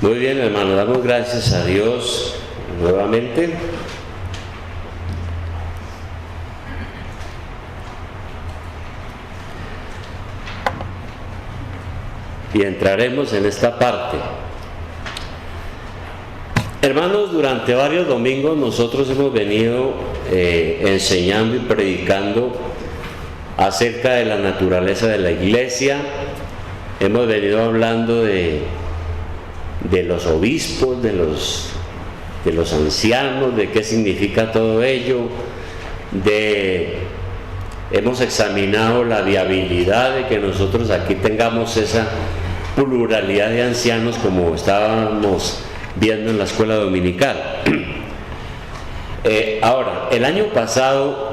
Muy bien, hermano, damos gracias a Dios nuevamente. Y entraremos en esta parte. Hermanos, durante varios domingos nosotros hemos venido enseñando y predicando acerca de la naturaleza de la iglesia. Hemos venido hablando de los obispos, de los ancianos, de qué significa todo ello, hemos examinado la viabilidad de que nosotros aquí tengamos esa pluralidad de ancianos como estábamos viendo en la escuela dominical. Ahora, el año pasado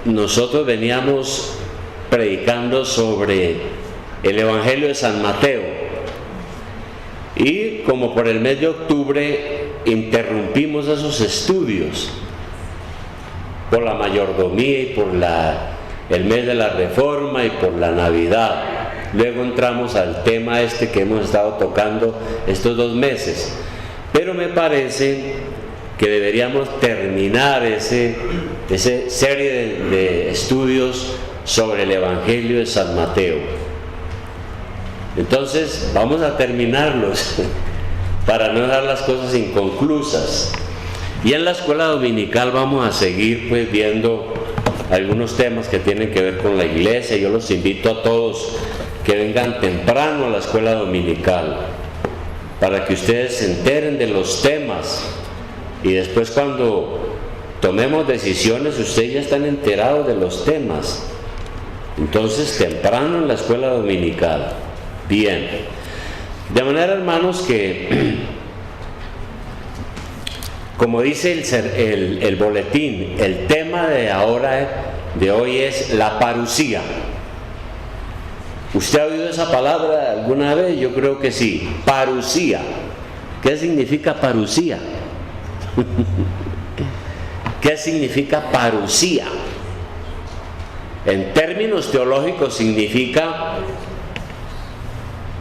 nosotros veníamos predicando sobre el Evangelio de San Mateo, y como por el mes de octubre interrumpimos esos estudios por la mayordomía y por el mes de la Reforma y por la Navidad. Luego entramos al tema que hemos estado tocando estos 2 meses, pero me parece que deberíamos terminar esa serie de estudios sobre el Evangelio de San Mateo. Entonces vamos a terminarlos para no dejar las cosas inconclusas, y en la escuela dominical vamos a seguir pues viendo algunos temas que tienen que ver con la iglesia. Yo los invito a todos que vengan temprano a la escuela dominical para que ustedes se enteren de los temas, y después cuando tomemos decisiones ustedes ya están enterados de los temas. Entonces temprano en la escuela dominical. Bien, de manera, hermanos, que como dice el boletín, el tema de hoy es la parusía. ¿Usted ha oído esa palabra alguna vez? Yo creo que sí. Parusía. ¿Qué significa parusía? ¿Qué significa parusía? En términos teológicos significa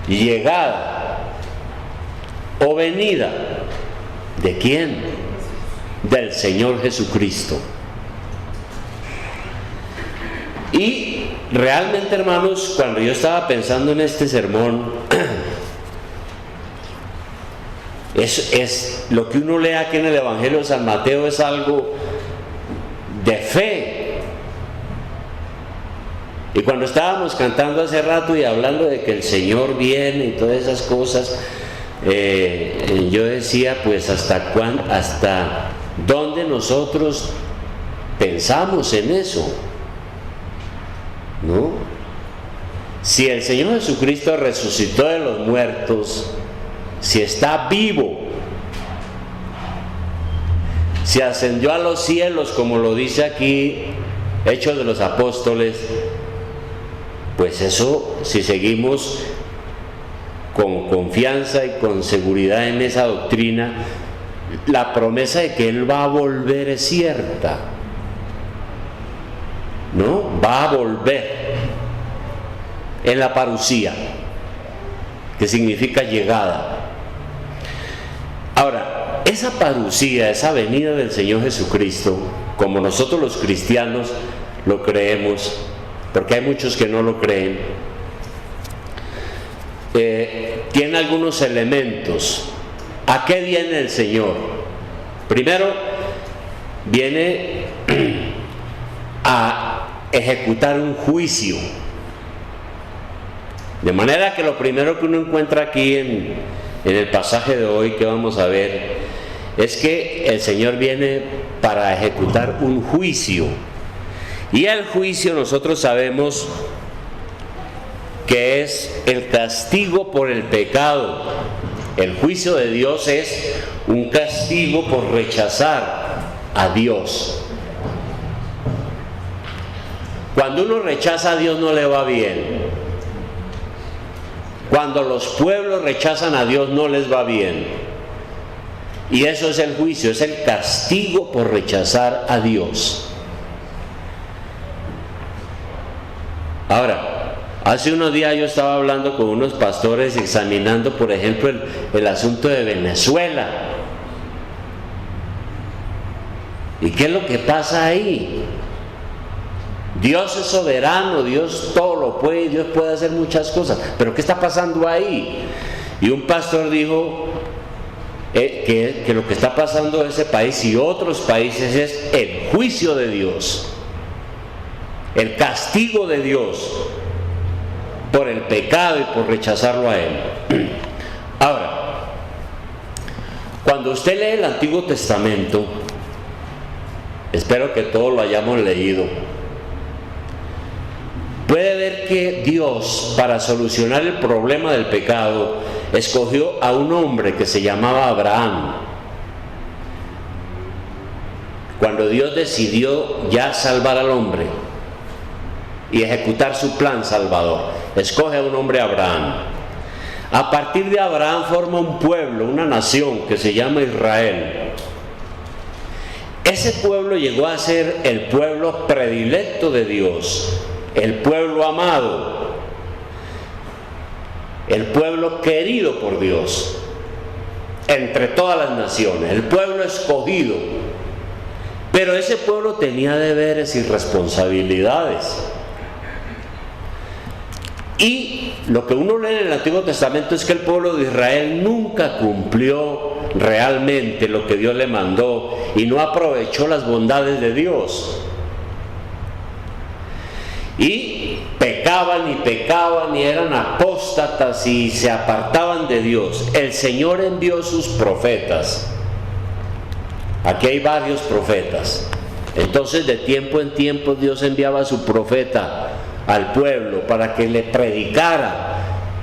llegada o venida. ¿De quién? Del Señor Jesucristo. Y realmente, hermanos, cuando yo estaba pensando en este sermón, es lo que uno lee aquí en el Evangelio de San Mateo es algo de fe. Y cuando estábamos cantando hace rato y hablando de que el Señor viene y todas esas cosas, yo decía, pues hasta dónde nosotros pensamos en eso, ¿no? Si el Señor Jesucristo resucitó de los muertos, si está vivo, si ascendió a los cielos, como lo dice aquí Hechos de los Apóstoles, pues eso, si seguimos con confianza y con seguridad en esa doctrina, la promesa de que Él va a volver es cierta, ¿no? Va a volver en la parusía, que significa llegada. Ahora, esa parusía, esa venida del Señor Jesucristo, como nosotros los cristianos lo creemos, porque hay muchos que no lo creen, tiene algunos elementos. ¿A qué viene el Señor? Primero, viene a ejecutar un juicio. De manera que lo primero que uno encuentra aquí en el pasaje de hoy que vamos a ver es que el Señor viene para ejecutar un juicio. Y el juicio nosotros sabemos que es el castigo por el pecado. El juicio de Dios es un castigo por rechazar a Dios. Cuando uno rechaza a Dios no le va bien. Cuando los pueblos rechazan a Dios no les va bien. Y eso es el juicio, es el castigo por rechazar a Dios. Ahora, Hace unos días yo estaba hablando con unos pastores examinando, por ejemplo, el asunto de Venezuela. ¿Y qué es lo que pasa ahí? Dios es soberano, Dios todo lo puede, Dios puede hacer muchas cosas, pero ¿qué está pasando ahí? Y un pastor dijo que lo que está pasando en ese país y otros países es el juicio de Dios, el castigo de Dios por el pecado y por rechazarlo a Él. Ahora, cuando usted lee el Antiguo Testamento, espero que todos lo hayamos leído, puede ver que Dios, para solucionar el problema del pecado, escogió a un hombre que se llamaba Abraham. Cuando Dios decidió ya salvar al hombre y ejecutar su plan salvador, escoge a un hombre, Abraham. A partir de Abraham forma un pueblo, una nación que se llama Israel. Ese pueblo llegó a ser el pueblo predilecto de Dios, el pueblo amado, el pueblo querido por Dios entre todas las naciones, el pueblo escogido. Pero ese pueblo tenía deberes y responsabilidades. Y lo que uno lee en el Antiguo Testamento es que el pueblo de Israel nunca cumplió realmente lo que Dios le mandó y no aprovechó las bondades de Dios. Y pecaban y eran apóstatas y se apartaban de Dios. El Señor envió sus profetas. Aquí hay varios profetas. Entonces de tiempo en tiempo Dios enviaba a su profeta al pueblo para que le predicara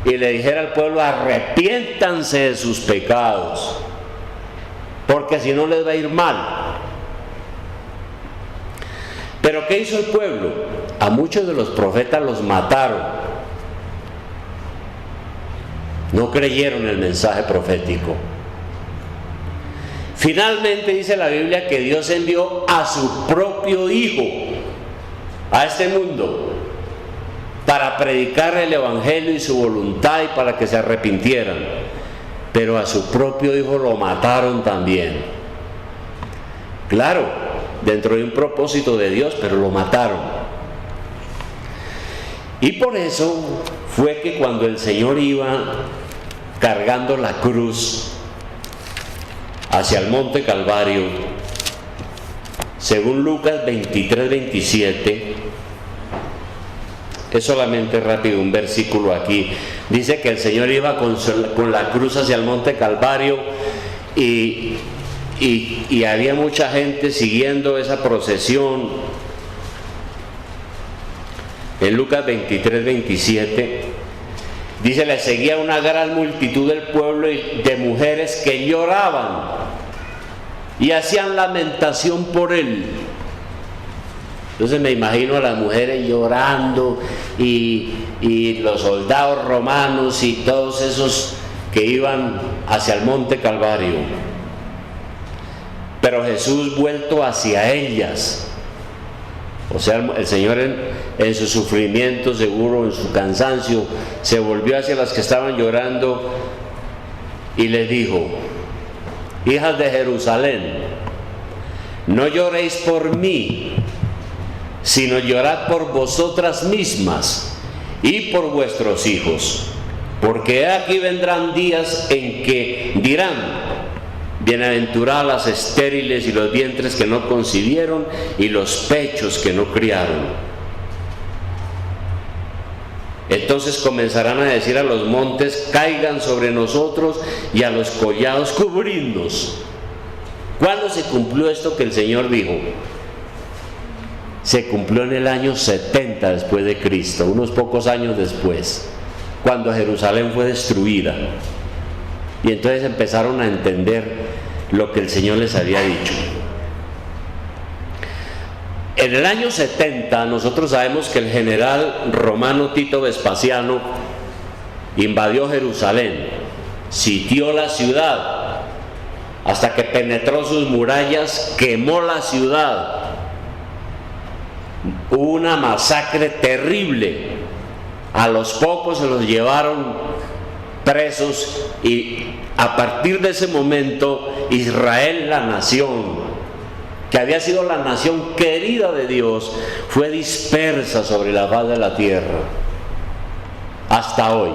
y le dijera al pueblo: arrepiéntanse de sus pecados, porque si no les va a ir mal. Pero ¿qué hizo el pueblo? A muchos de los profetas los mataron. No creyeron el mensaje profético. Finalmente dice la Biblia que Dios envió a su propio Hijo a este mundo para predicar el Evangelio y su voluntad y para que se arrepintieran. Pero a su propio Hijo lo mataron también. Claro, dentro de un propósito de Dios, pero lo mataron. Y por eso fue que cuando el Señor iba cargando la cruz hacia el monte Calvario, según Lucas 23-27, es solamente rápido un versículo aquí, dice que el Señor iba con la cruz hacia el monte Calvario y había mucha gente siguiendo esa procesión. En Lucas 23-27 dice: le seguía una gran multitud del pueblo y de mujeres que lloraban y hacían lamentación por él. Entonces me imagino a las mujeres llorando y los soldados romanos y todos esos que iban hacia el monte Calvario. Pero Jesús, vuelto hacia ellas, o sea, el Señor en su sufrimiento, seguro en su cansancio, se volvió hacia las que estaban llorando y les dijo: hijas de Jerusalén, no lloréis por mí, sino llorad por vosotras mismas y por vuestros hijos, porque aquí vendrán días en que dirán: bienaventuradas las estériles y los vientres que no concibieron y los pechos que no criaron. Entonces comenzarán a decir a los montes: caigan sobre nosotros, y a los collados: cubridnos. ¿Cuándo se cumplió esto que el Señor dijo? Se cumplió en el año 70 después de Cristo, unos pocos años después, cuando Jerusalén fue destruida. Y entonces empezaron a entender lo que el Señor les había dicho. En el año 70 nosotros sabemos que el general romano Tito Vespasiano invadió Jerusalén, sitió la ciudad, hasta que penetró sus murallas, quemó la ciudad. Hubo una masacre terrible A los pocos se los llevaron presos y a partir de ese momento Israel, la nación, que había sido la nación querida de Dios, fue dispersa sobre la faz de la tierra hasta hoy.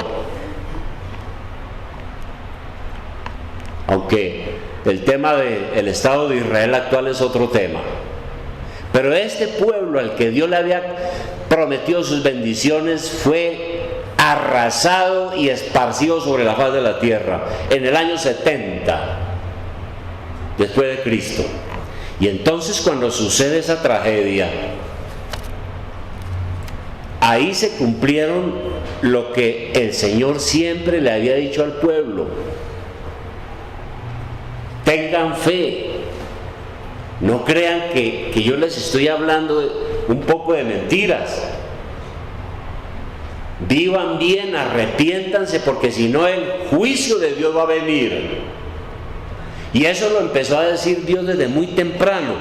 Aunque el tema del Estado de Israel actual es otro tema. Pero este pueblo al que Dios le había prometido sus bendiciones fue arrasado y esparcido sobre la faz de la tierra en el año 70 después de Cristo. Y entonces cuando sucede esa tragedia, ahí se cumplieron lo que el Señor siempre le había dicho al pueblo: tengan fe, no crean que yo les estoy hablando un poco de mentiras. Vivan bien, arrepiéntanse, porque si no el juicio de Dios va a venir. Y eso lo empezó a decir Dios desde muy temprano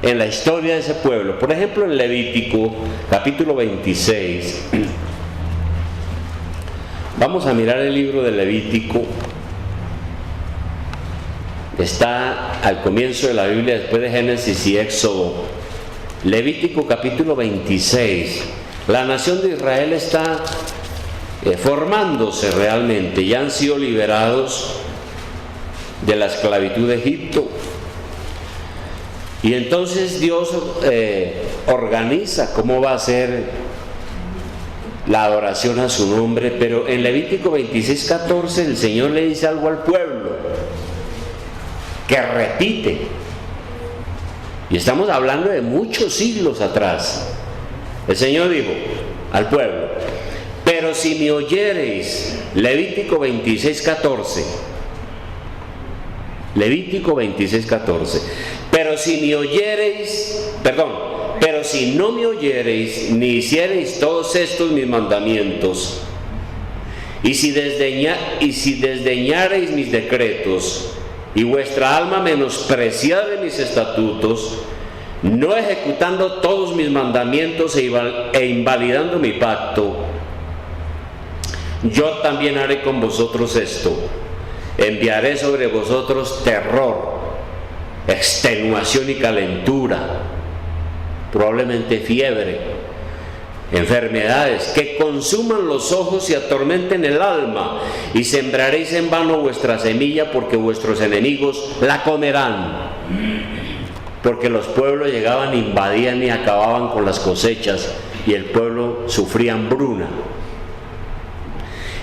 en la historia de ese pueblo. Por ejemplo, en Levítico capítulo 26. Vamos a mirar el libro de Levítico. Está al comienzo de la Biblia, después de Génesis y Éxodo. Levítico capítulo 26. La nación de Israel está formándose realmente. Ya han sido liberados de la esclavitud de Egipto. Y entonces Dios organiza cómo va a ser la adoración a su nombre. Pero en Levítico 26:14 el Señor le dice algo al pueblo que repite, y estamos hablando de muchos siglos atrás. El Señor dijo al pueblo: pero si me oyereis, Levítico 26:14, Levítico 26:14, pero si me oyereis, pero si no me oyereis, ni hiciereis todos estos mis mandamientos, y si desdeñareis mis decretos, y vuestra alma menospreciare mis estatutos, no ejecutando todos mis mandamientos e invalidando mi pacto, yo también haré con vosotros esto: enviaré sobre vosotros terror, extenuación y calentura, probablemente fiebre, enfermedades que consuman los ojos y atormenten el alma, y sembraréis en vano vuestra semilla, porque vuestros enemigos la comerán. Porque los pueblos llegaban, invadían y acababan con las cosechas, y el pueblo sufría hambruna.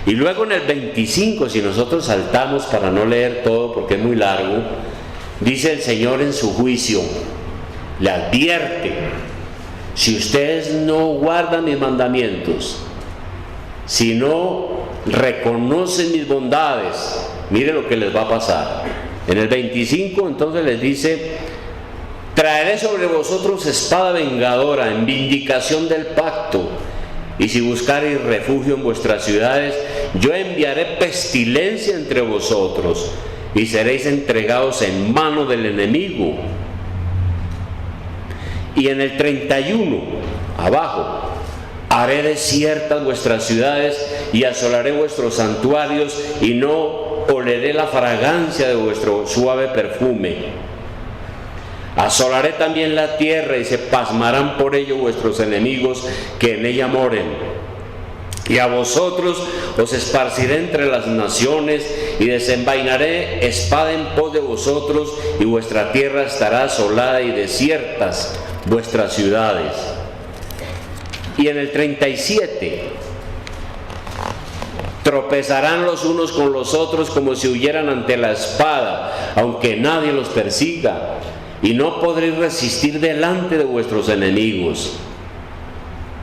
Y luego en el 25, si nosotros saltamos para no leer todo porque es muy largo, dice el Señor en su juicio, le advierte: si ustedes no guardan mis mandamientos, si no reconocen mis bondades, mire lo que les va a pasar. En el 25 entonces les dice: traeré sobre vosotros espada vengadora en vindicación del pacto, y si buscareis refugio en vuestras ciudades, yo enviaré pestilencia entre vosotros, y seréis entregados en mano del enemigo. Y en el 31, abajo: haré desiertas vuestras ciudades y asolaré vuestros santuarios, y no oleré la fragancia de vuestro suave perfume. Asolaré también la tierra, y se pasmarán por ello vuestros enemigos que en ella moren. Y a vosotros os esparciré entre las naciones, y desenvainaré espada en pos de vosotros, y vuestra tierra estará asolada y desiertas vuestras ciudades. Y en el 37: tropezarán los unos con los otros como si huyeran ante la espada, aunque nadie los persiga, y no podréis resistir delante de vuestros enemigos.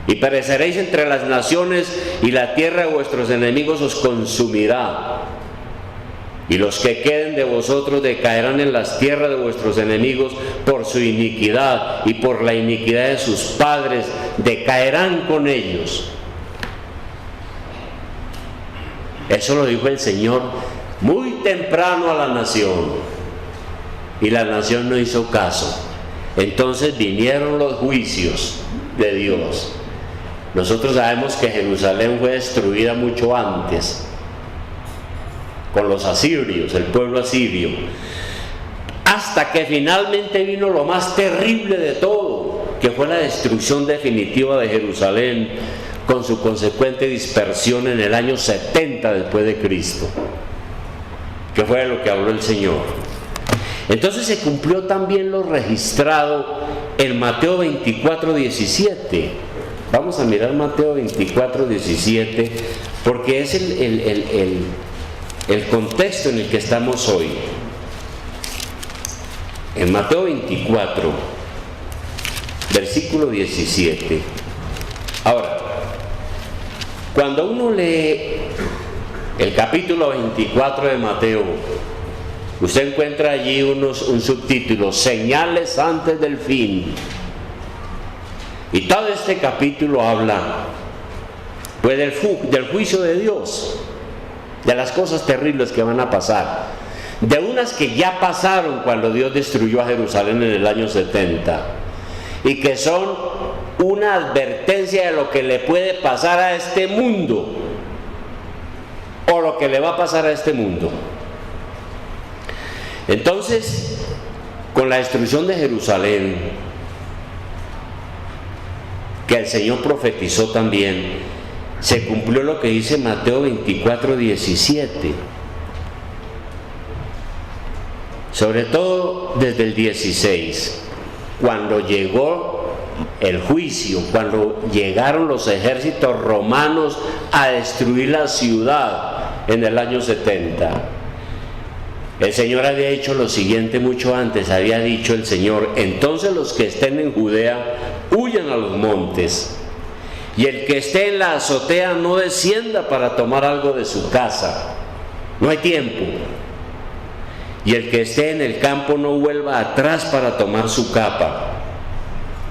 Y pereceréis entre las naciones, y la tierra de vuestros enemigos os consumirá. Y los que queden de vosotros decaerán en las tierras de vuestros enemigos por su iniquidad, y por la iniquidad de sus padres decaerán con ellos. Eso lo dijo el Señor muy temprano a la nación, y la nación no hizo caso. Entonces vinieron los juicios de Dios. Nosotros sabemos que Jerusalén fue destruida mucho antes, con los asirios, el pueblo asirio, hasta que finalmente vino lo más terrible de todo, que fue la destrucción definitiva de Jerusalén, con su consecuente dispersión en el año 70 después de Cristo, que fue de lo que habló el Señor. Entonces se cumplió también lo registrado en Mateo 24:17. Vamos a mirar Mateo 24:17, porque es el contexto en el que estamos hoy. En Mateo 24, versículo 17. Ahora, cuando uno lee el capítulo 24 de Mateo, usted encuentra allí un subtítulo: señales antes del fin. Y todo este capítulo habla pues del juicio de Dios, de las cosas terribles que van a pasar, de unas que ya pasaron cuando Dios destruyó a Jerusalén en el año 70, y que son una advertencia de lo que le puede pasar a este mundo, o lo que le va a pasar a este mundo. Entonces, con la destrucción de Jerusalén, que el Señor profetizó también, se cumplió lo que dice Mateo 24:17. Sobre todo desde el 16, cuando llegó el juicio, cuando llegaron los ejércitos romanos a destruir la ciudad en el año 70. El Señor había dicho lo siguiente mucho antes. Había dicho el Señor: entonces los que estén en Judea huyan a los montes, y el que esté en la azotea no descienda para tomar algo de su casa, no hay tiempo. Y el que esté en el campo no vuelva atrás para tomar su capa.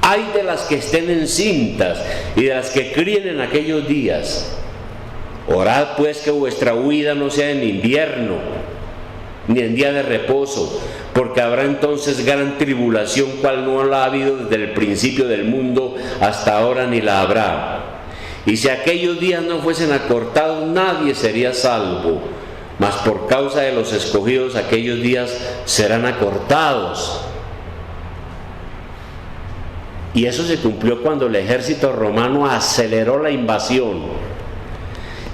Ay de las que estén encintas y de las que críen en aquellos días. Orad pues que vuestra huida no sea en invierno, ni en día de reposo, porque habrá entonces gran tribulación, cual no la ha habido desde el principio del mundo hasta ahora, ni la habrá. Y si aquellos días no fuesen acortados, nadie sería salvo, mas por causa de los escogidos aquellos días serán acortados. Y eso se cumplió cuando el ejército romano aceleró la invasión.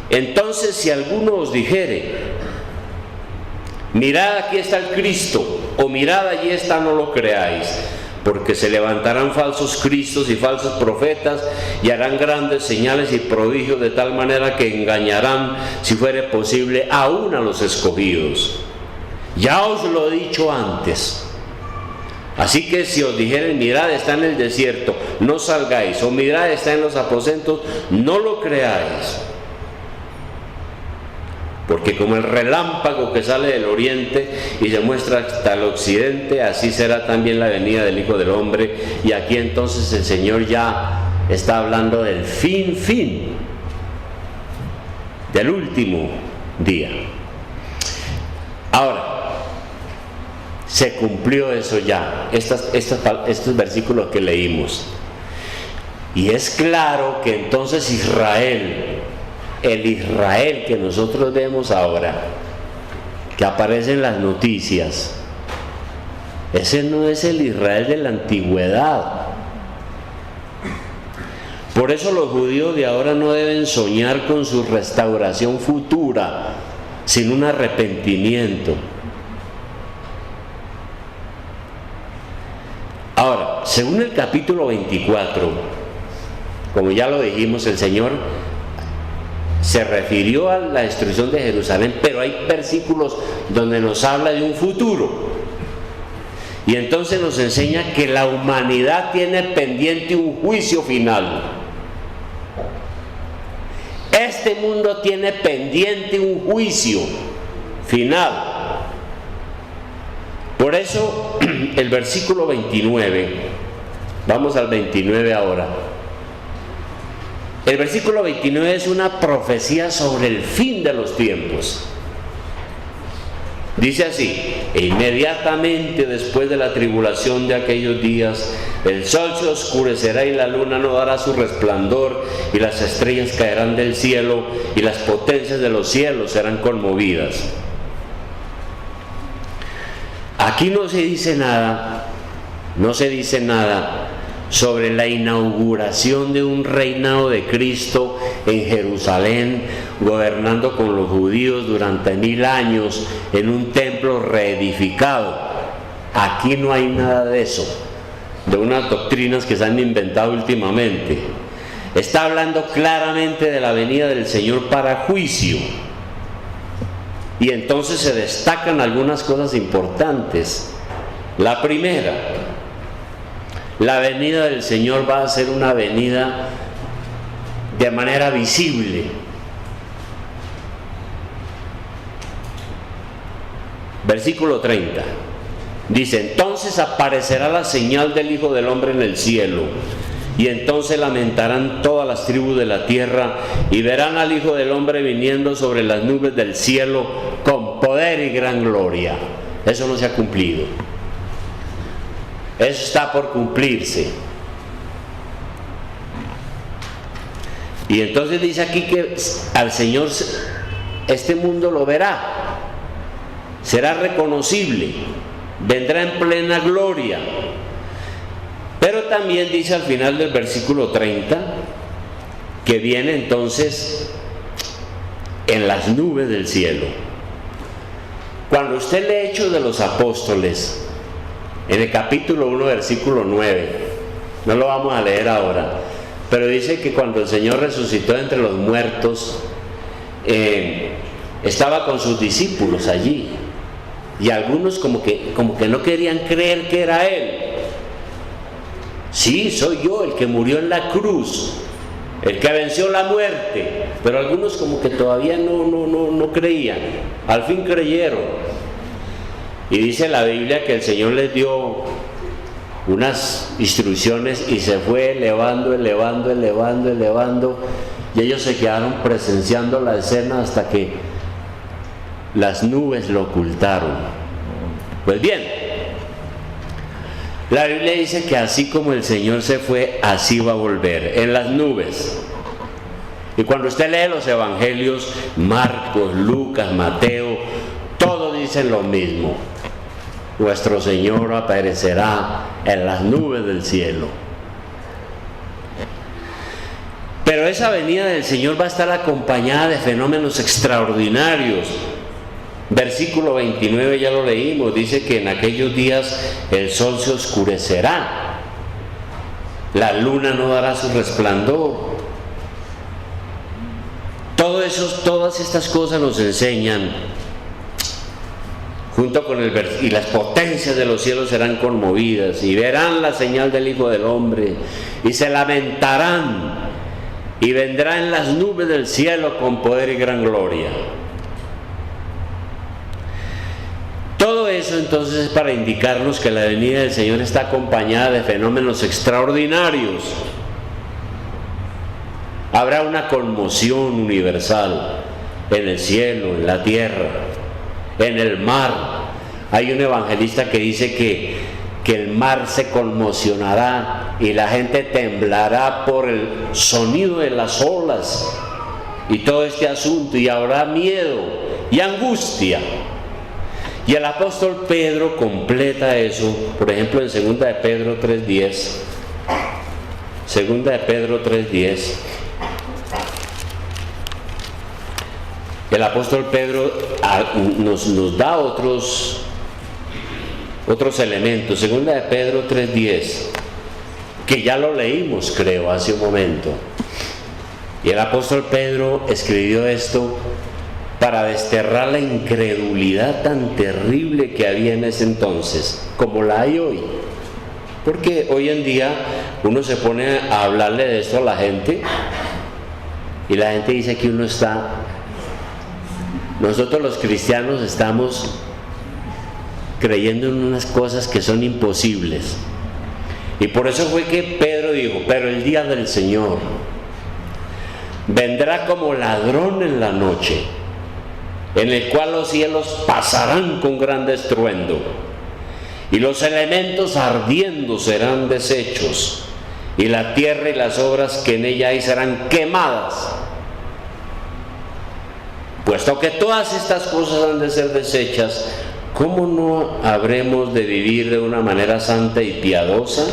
Entonces, si alguno os dijere: mirad, aquí está el Cristo, o mirad, allí está, no lo creáis, porque se levantarán falsos cristos y falsos profetas, y harán grandes señales y prodigios, de tal manera que engañarán, si fuere posible, aún a los escogidos. Ya os lo he dicho antes. Así que si os dijeren: mirad, está en el desierto, no salgáis, o mirad, está en los aposentos, no lo creáis. Porque como el relámpago que sale del oriente y se muestra hasta el occidente, así será también la venida del Hijo del Hombre. Y aquí entonces el Señor ya está hablando del fin, del último día. Ahora, se cumplió eso ya, estos versículos que leímos. Y es claro que entonces Israel, el Israel que nosotros vemos ahora, que aparece en las noticias, ese no es el Israel de la antigüedad. Por eso los judíos de ahora no deben soñar con su restauración futura sin un arrepentimiento. Ahora, según el capítulo 24, como ya lo dijimos, el Señor se refirió a la destrucción de Jerusalén, pero hay versículos donde nos habla de un futuro. Y entonces nos enseña que la humanidad tiene pendiente un juicio final. Este mundo tiene pendiente un juicio final. Por eso el versículo 29, vamos al 29 ahora. El versículo 29 es una profecía sobre el fin de los tiempos. Dice así: e inmediatamente después de la tribulación de aquellos días el sol se oscurecerá y la luna no dará su resplandor, y las estrellas caerán del cielo, y las potencias de los cielos serán conmovidas. Aquí no se dice nada sobre la inauguración de un reinado de Cristo en Jerusalén, gobernando con los judíos durante 1000 años en un templo reedificado. Aquí no hay nada de eso, de unas doctrinas que se han inventado últimamente. Está hablando claramente de la venida del Señor para juicio. Y entonces se destacan algunas cosas importantes. La primera, la venida del Señor va a ser una venida de manera visible. Versículo 30. Dice: entonces aparecerá la señal del Hijo del Hombre en el cielo, y entonces lamentarán todas las tribus de la tierra, y verán al Hijo del Hombre viniendo sobre las nubes del cielo con poder y gran gloria. Eso no se ha cumplido. Eso está por cumplirse. Y entonces dice aquí que al Señor este mundo lo verá, será reconocible, vendrá en plena gloria. Pero también dice al final del versículo 30 que viene entonces en las nubes del cielo. Cuando usted lee Hechos de los Apóstoles, en el capítulo 1, versículo 9, no lo vamos a leer ahora, pero dice que cuando el Señor resucitó entre los muertos, estaba con sus discípulos allí, y algunos como que no querían creer que era Él. Sí, soy yo el que murió en la cruz, el que venció la muerte. Pero algunos como que todavía no creían. Al fin creyeron. Y dice la Biblia que el Señor les dio unas instrucciones y se fue elevando, y ellos se quedaron presenciando la escena hasta que las nubes lo ocultaron. Pues bien, la Biblia dice que así como el Señor se fue, así va a volver, en las nubes. Y cuando usted lee los evangelios, Marcos, Lucas, Mateo, todos dicen lo mismo: nuestro Señor aparecerá en las nubes del cielo. Pero esa venida del Señor va a estar acompañada de fenómenos extraordinarios. Versículo 29 ya lo leímos, dice que en aquellos días el sol se oscurecerá, la luna no dará su resplandor. Todas estas cosas nos enseñan, junto con y las potencias de los cielos serán conmovidas, y verán la señal del Hijo del Hombre, y se lamentarán, y vendrá en las nubes del cielo con poder y gran gloria. Todo eso entonces es para indicarnos que la venida del Señor está acompañada de fenómenos extraordinarios. Habrá una conmoción universal en el cielo, en la tierra, en el mar. Hay un evangelista que dice que el mar se conmocionará y la gente temblará por el sonido de las olas y todo este asunto, y habrá miedo y angustia. Y el apóstol Pedro completa eso, por ejemplo, en 2 de Pedro 3:10. 2 de Pedro 3:10. El apóstol Pedro nos da otros elementos. 2 de Pedro 3:10, que ya lo leímos, creo, hace un momento. Y el apóstol Pedro escribió esto para desterrar la incredulidad tan terrible que había en ese entonces, como la hay hoy. Porque hoy en día uno se pone a hablarle de esto a la gente, y la gente dice que nosotros los cristianos estamos creyendo en unas cosas que son imposibles. Y por eso fue que Pedro dijo: pero el día del Señor vendrá como ladrón en la noche, en el cual los cielos pasarán con gran estruendo, y los elementos ardiendo serán deshechos, y la tierra y las obras que en ella hay serán quemadas. Puesto que todas estas cosas han de ser deshechas, ¿cómo no habremos de vivir de una manera santa y piadosa,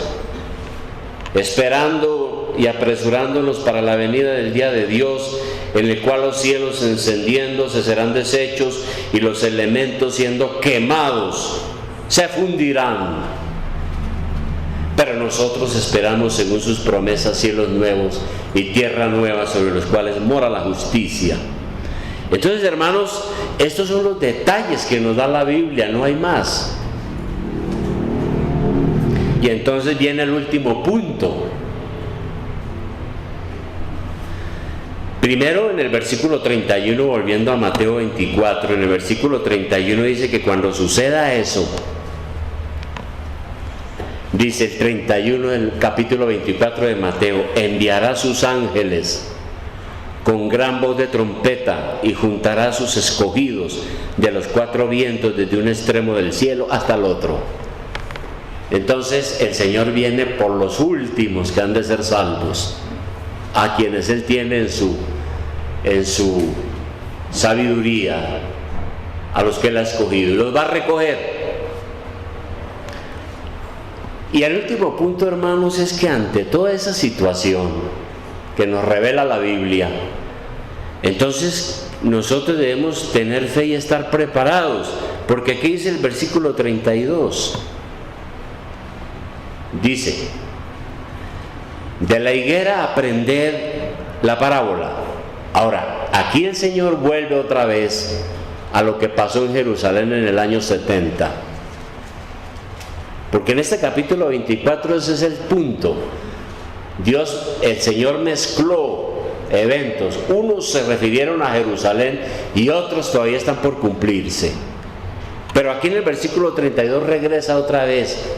esperando y apresurándonos para la venida del día de Dios, en el cual los cielos encendiéndose serán deshechos y los elementos siendo quemados se fundirán? Pero nosotros esperamos, según sus promesas, cielos nuevos y tierra nueva sobre los cuales mora la justicia. Entonces, hermanos, estos son los detalles que nos da la Biblia, no hay más. Y entonces viene el último punto. Primero, en el versículo 31, volviendo a Mateo 24, en el versículo 31 dice que cuando suceda eso, dice el 31 del capítulo 24 de Mateo, enviará sus ángeles con gran voz de trompeta y juntará a sus escogidos de los cuatro vientos desde un extremo del cielo hasta el otro. Entonces el Señor viene por los últimos que han de ser salvos, a quienes Él tiene en su sabiduría, a los que Él ha escogido, y los va a recoger. Y el último punto, hermanos, es que ante toda esa situación que nos revela la Biblia, entonces nosotros debemos tener fe y estar preparados, porque aquí dice el versículo 32, dice: de la higuera aprended la parábola. Ahora, aquí el Señor vuelve otra vez a lo que pasó en Jerusalén en el año 70, porque en este capítulo 24 ese es el punto. El Señor mezcló eventos, unos se refirieron a Jerusalén y otros todavía están por cumplirse, pero aquí en el versículo 32 regresa otra vez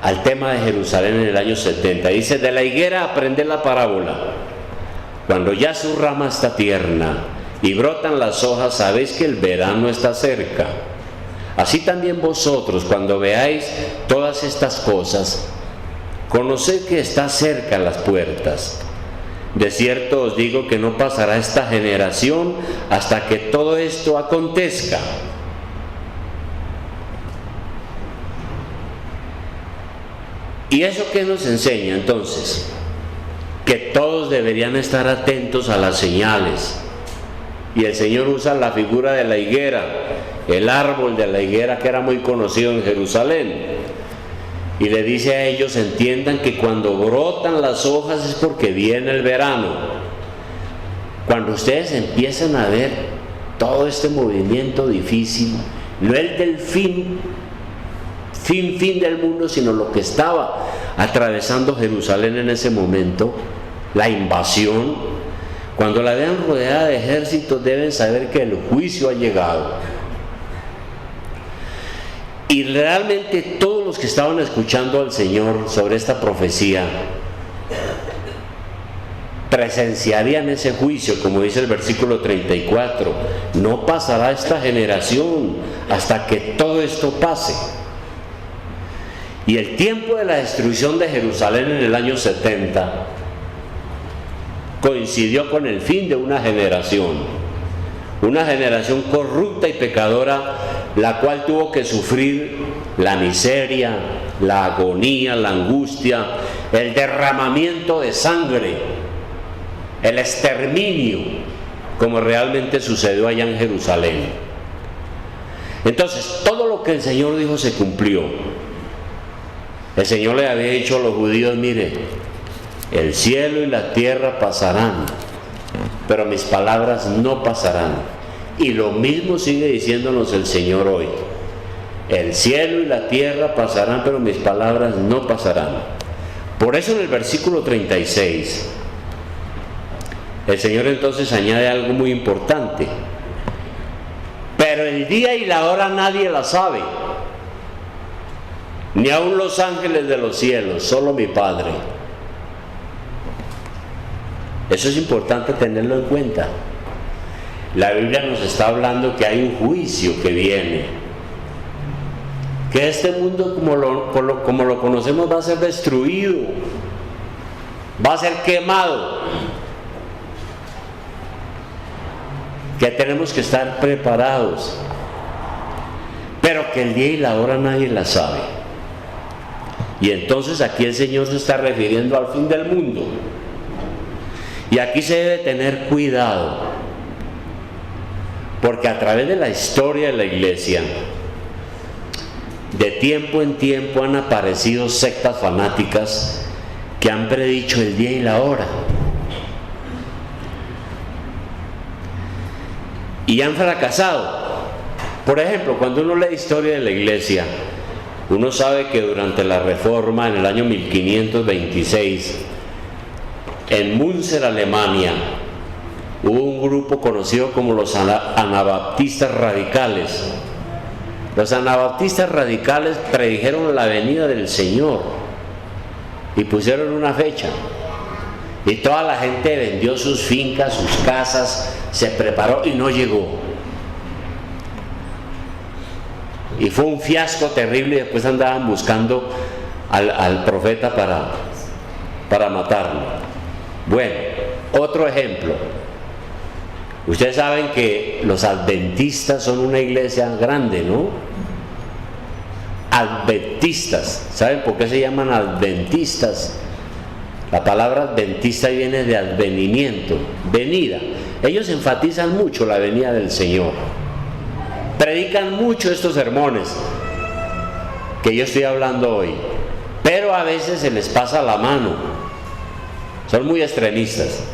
al tema de Jerusalén en el año 70. Dice: de la higuera aprended la parábola. Cuando ya su rama está tierna y brotan las hojas, sabéis que el verano está cerca. Así también vosotros, cuando veáis todas estas cosas, conoced que está cerca las puertas. De cierto os digo que no pasará esta generación hasta que todo esto acontezca. ¿Y eso qué nos enseña entonces? Que todos deberían estar atentos a las señales. Y el Señor usa la figura de la higuera, el árbol de la higuera que era muy conocido en Jerusalén. Y le dice a ellos: entiendan que cuando brotan las hojas es porque viene el verano. Cuando ustedes empiezan a ver todo este movimiento difícil, no el del fin del mundo, sino lo que estaba atravesando Jerusalén en ese momento, la invasión, cuando la vean rodeada de ejércitos, deben saber que el juicio ha llegado. Y realmente todos los que estaban escuchando al Señor sobre esta profecía presenciarían ese juicio, como dice el versículo 34. No pasará esta generación hasta que todo esto pase. Y el tiempo de la destrucción de Jerusalén en el año 70 coincidió con el fin de una generación corrupta y pecadora, la cual tuvo que sufrir la miseria, la agonía, la angustia, el derramamiento de sangre, el exterminio, como realmente sucedió allá en Jerusalén. Entonces, todo lo que el Señor dijo se cumplió. El Señor le había dicho a los judíos: mire, el cielo y la tierra pasarán, pero mis palabras no pasarán. Y lo mismo sigue diciéndonos el Señor hoy: el cielo y la tierra pasarán, pero mis palabras no pasarán. Por eso en el versículo 36 el Señor entonces añade algo muy importante: pero el día y la hora nadie la sabe, ni aun los ángeles de los cielos, solo mi Padre. Eso es importante tenerlo en cuenta. La Biblia nos está hablando que hay un juicio que viene, que este mundo como lo conocemos va a ser destruido, va a ser quemado, que tenemos que estar preparados, pero que el día y la hora nadie la sabe. Y entonces aquí el Señor se está refiriendo al fin del mundo, y aquí se debe tener cuidado, porque a través de la historia de la iglesia, de tiempo en tiempo han aparecido sectas fanáticas que han predicho el día y la hora, y han fracasado. Por ejemplo, cuando uno lee historia de la iglesia, uno sabe que durante la Reforma, en el año 1526, en Münster, Alemania, hubo un grupo conocido como los anabaptistas radicales. Los anabaptistas radicales predijeron la venida del Señor y pusieron una fecha. Y toda la gente vendió sus fincas, sus casas, se preparó y no llegó. Y fue un fiasco terrible, y después andaban buscando al profeta para matarlo. Bueno, otro ejemplo. Ustedes saben que los adventistas son una iglesia grande, ¿no? Adventistas. ¿Saben por qué se llaman adventistas? La palabra adventista viene de advenimiento, venida. Ellos enfatizan mucho la venida del Señor. Predican mucho estos sermones que yo estoy hablando hoy, pero a veces se les pasa la mano. Son muy extremistas.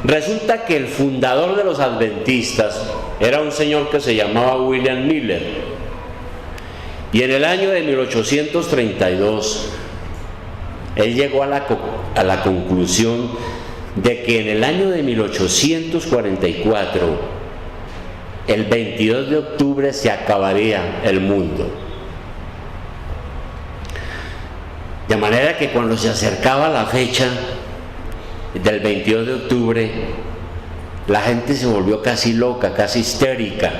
Resulta que el fundador de los adventistas era un señor que se llamaba William Miller, y en el año de 1832 él llegó a la conclusión de que en el año de 1844, el 22 de octubre, se acabaría el mundo. De manera que cuando se acercaba la fecha del 22 de octubre, la gente se volvió casi loca, casi histérica.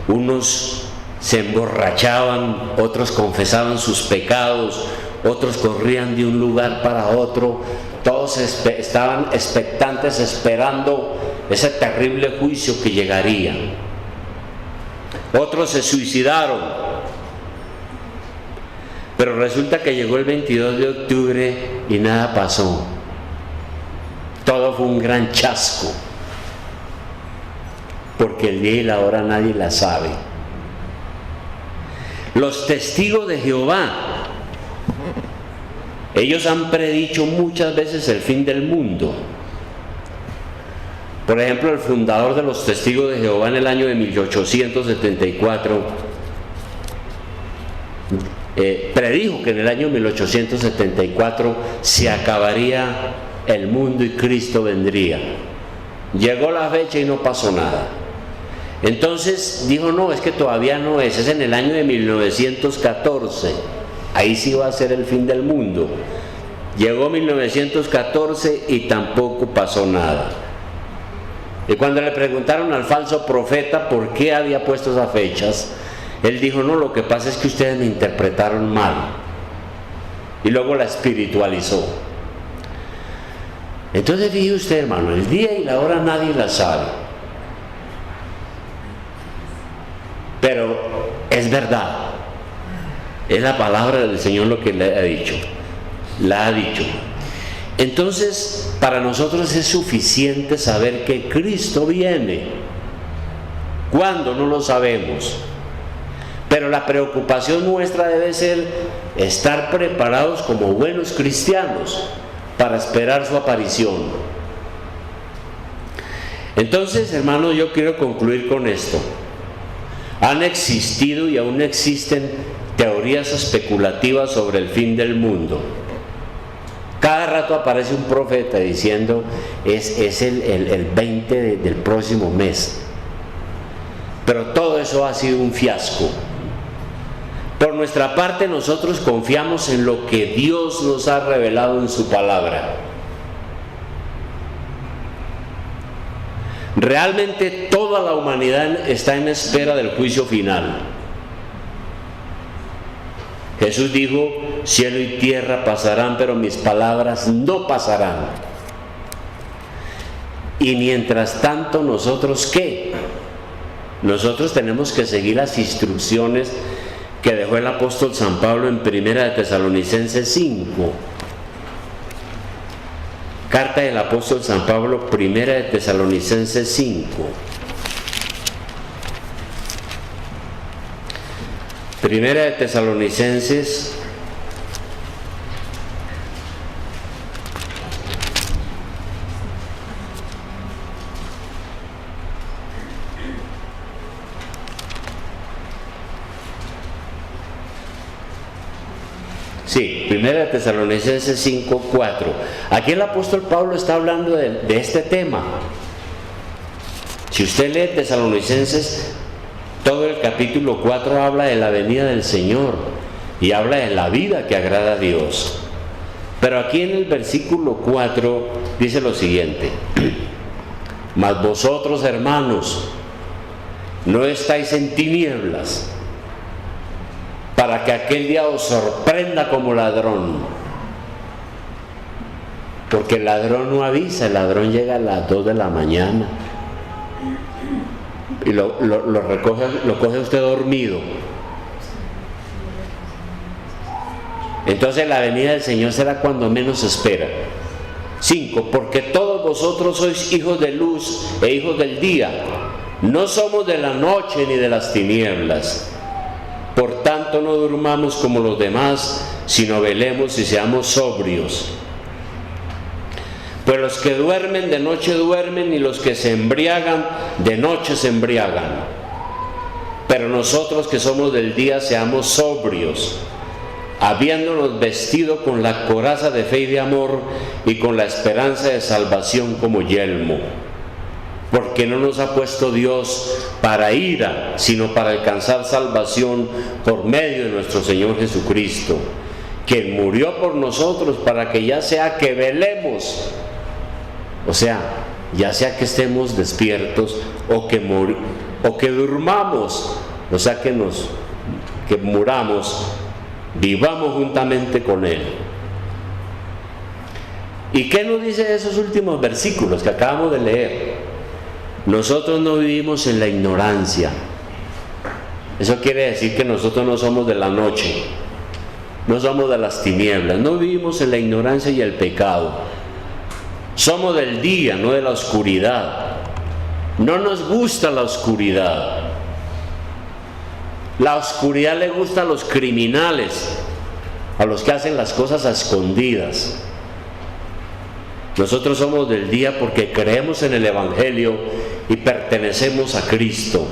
Unos se emborrachaban, otros confesaban sus pecados, otros corrían de un lugar para otro. Todos estaban expectantes, esperando ese terrible juicio que llegaría. Otros se suicidaron. Pero resulta que llegó el 22 de octubre y nada pasó. Todo fue un gran chasco, porque el día y la hora nadie la sabe. Los testigos de Jehová, ellos han predicho muchas veces el fin del mundo. Por ejemplo, el fundador de los testigos de Jehová en el año de 1874 predijo que en el año 1874 se acabaría el mundo y Cristo vendría. Llegó la fecha y no pasó nada. Entonces dijo, no, es que todavía no es en el año de 1914, ahí sí va a ser el fin del mundo. Llegó 1914 y tampoco pasó nada. Y cuando le preguntaron al falso profeta por qué había puesto esas fechas, él dijo, no, lo que pasa es que ustedes me interpretaron mal. Y luego la espiritualizó. Entonces fíjese usted, hermano, el día y la hora nadie la sabe. Pero es verdad. Es la palabra del Señor lo que le ha dicho. La ha dicho. Entonces, para nosotros es suficiente saber que Cristo viene. ¿Cuándo? No lo sabemos. Pero la preocupación nuestra debe ser estar preparados como buenos cristianos para esperar su aparición. Entonces, hermanos, yo quiero concluir con esto. Han existido y aún existen teorías especulativas sobre el fin del mundo. Cada rato aparece un profeta diciendo es el 20 del próximo mes. Pero todo eso ha sido un fiasco. Por nuestra parte, nosotros confiamos en lo que Dios nos ha revelado en su palabra. Realmente toda la humanidad está en espera del juicio final. Jesús dijo, cielo y tierra pasarán, pero mis palabras no pasarán. Y mientras tanto, ¿nosotros qué? Nosotros tenemos que seguir las instrucciones que dejó el apóstol San Pablo en 1 de Tesalonicenses 5. Carta del apóstol San Pablo, 1 de Tesalonicenses 5. Primera de Tesalonicenses Sí, 1 de Tesalonicenses 5:4. Aquí el apóstol Pablo está hablando de este tema. Si usted lee Tesalonicenses, todo el capítulo 4 habla de la venida del Señor y habla de la vida que agrada a Dios. Pero aquí en el versículo 4 dice lo siguiente: mas vosotros, hermanos, no estáis en tinieblas, para que aquel día os sorprenda como ladrón. Porque el ladrón no avisa, el ladrón llega a las 2 de la mañana y lo coge usted dormido. Entonces la venida del Señor será cuando menos se espera. 5. Porque todos vosotros sois hijos de luz e hijos del día. No somos de la noche ni de las tinieblas. Por tanto, no durmamos como los demás, sino velemos y seamos sobrios. Pues los que duermen de noche duermen, y los que se embriagan de noche se embriagan. Pero nosotros que somos del día, seamos sobrios, habiéndonos vestido con la coraza de fe y de amor, y con la esperanza de salvación como yelmo. Porque no nos ha puesto Dios para ira, sino para alcanzar salvación por medio de nuestro Señor Jesucristo, quien murió por nosotros para que ya sea que velemos, o sea, ya sea que estemos despiertos o que durmamos, o sea que muramos, vivamos juntamente con Él. ¿Y qué nos dice esos últimos versículos que acabamos de leer? Nosotros no vivimos en la ignorancia. Eso quiere decir que nosotros no somos de la noche, no somos de las tinieblas, no vivimos en la ignorancia y el pecado. Somos del día, no de la oscuridad. No nos gusta la oscuridad. La oscuridad le gusta a los criminales, a los que hacen las cosas a escondidas. Nosotros somos del día porque creemos en el Evangelio y pertenecemos a Cristo.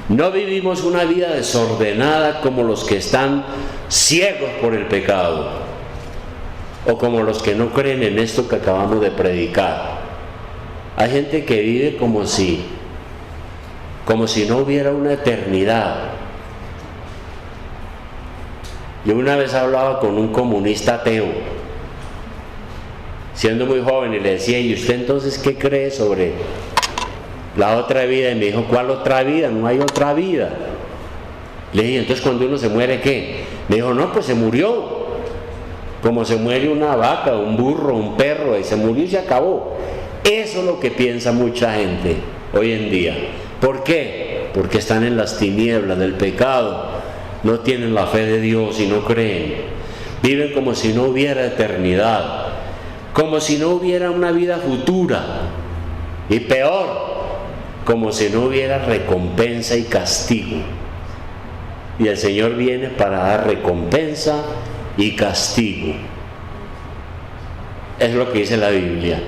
No vivimos una vida desordenada como los que están ciegos por el pecado, o como los que no creen en esto que acabamos de predicar. Hay gente que vive como si no hubiera una eternidad. Yo una vez hablaba con un comunista ateo, siendo muy joven, y le decía: ¿y usted entonces qué cree sobre la otra vida? Y me dijo: ¿cuál otra vida? No hay otra vida. Le dije: entonces cuando uno se muere, ¿qué? Me dijo: no, pues se murió, como se muere una vaca, un burro, un perro, y se murió y se acabó. Eso es lo que piensa mucha gente hoy en día. ¿Por qué? Porque están en las tinieblas del pecado, no tienen la fe de Dios y no creen. Viven como si no hubiera eternidad, como si no hubiera una vida futura, y peor, como si no hubiera recompensa y castigo. Y el Señor viene para dar recompensa y castigo. Es lo que dice la Biblia.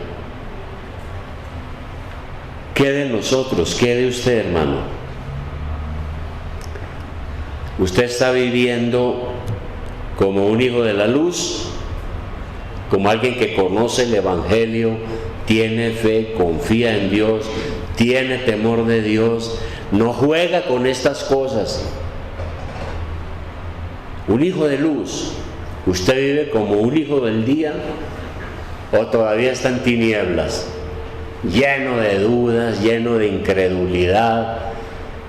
¿Qué de nosotros? ¿Qué de usted, hermano? ¿Usted está viviendo como un hijo de la luz? Como alguien que conoce el Evangelio, tiene fe, confía en Dios, tiene temor de Dios, no juega con estas cosas. Un hijo de luz. ¿Usted vive como un hijo del día o todavía está en tinieblas, lleno de dudas, lleno de incredulidad,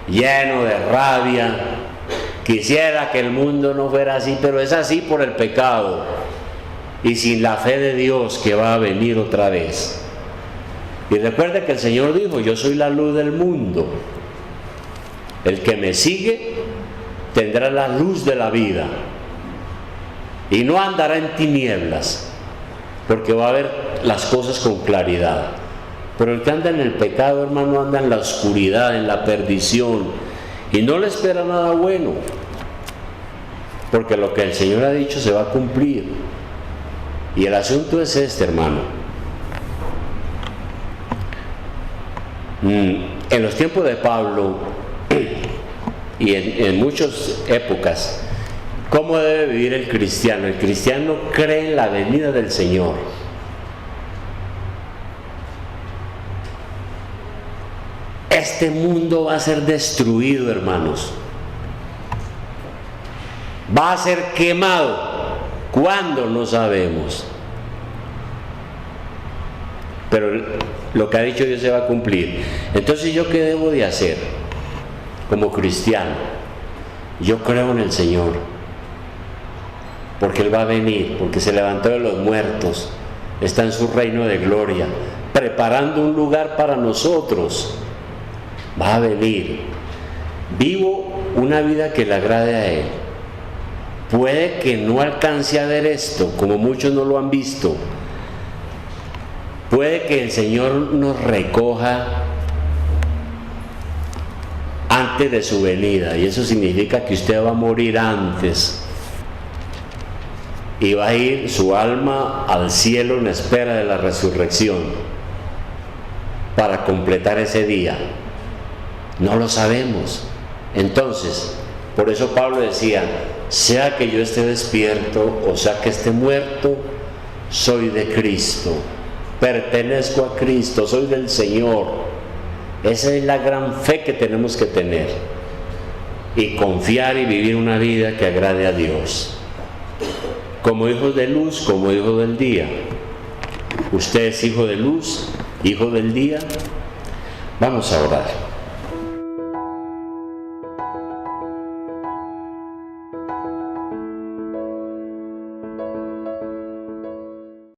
lleno de rabia, Quisiera que el mundo no fuera así, pero es así por el pecado y sin la fe de Dios que va a venir otra vez. Y recuerde que el Señor dijo: yo soy la luz del mundo. El que me sigue tendrá la luz de la vida y no andará en tinieblas, porque va a ver las cosas con claridad. Pero el que anda en el pecado, hermano, anda en la oscuridad, en la perdición, y no le espera nada bueno, porque lo que el Señor ha dicho se va a cumplir. Y el asunto es este, hermano. En los tiempos de Pablo y en muchas épocas, ¿cómo debe vivir el cristiano? El cristiano cree en la venida del Señor. Este mundo va a ser destruido, hermanos. Va a ser quemado. ¿Cuándo? No sabemos. Pero lo que ha dicho Dios se va a cumplir. Entonces, ¿yo qué debo de hacer como cristiano? Yo creo en el Señor, porque Él va a venir, porque se levantó de los muertos, está en su reino de gloria, preparando un lugar para nosotros. Va a venir. Vivo una vida que le agrade a Él. Puede que no alcance a ver esto, como muchos no lo han visto. Puede que el Señor nos recoja antes de su venida, y eso significa que usted va a morir antes y va a ir su alma al cielo en espera de la resurrección para completar ese día. No lo sabemos. Entonces, por eso Pablo decía: sea que yo esté despierto o sea que esté muerto, soy de Cristo, pertenezco a Cristo, soy del Señor. Esa es la gran fe que tenemos que tener y confiar y vivir una vida que agrade a Dios, como hijos de luz, como hijos del día. Usted es hijo de luz, hijo del día. Vamos a orar.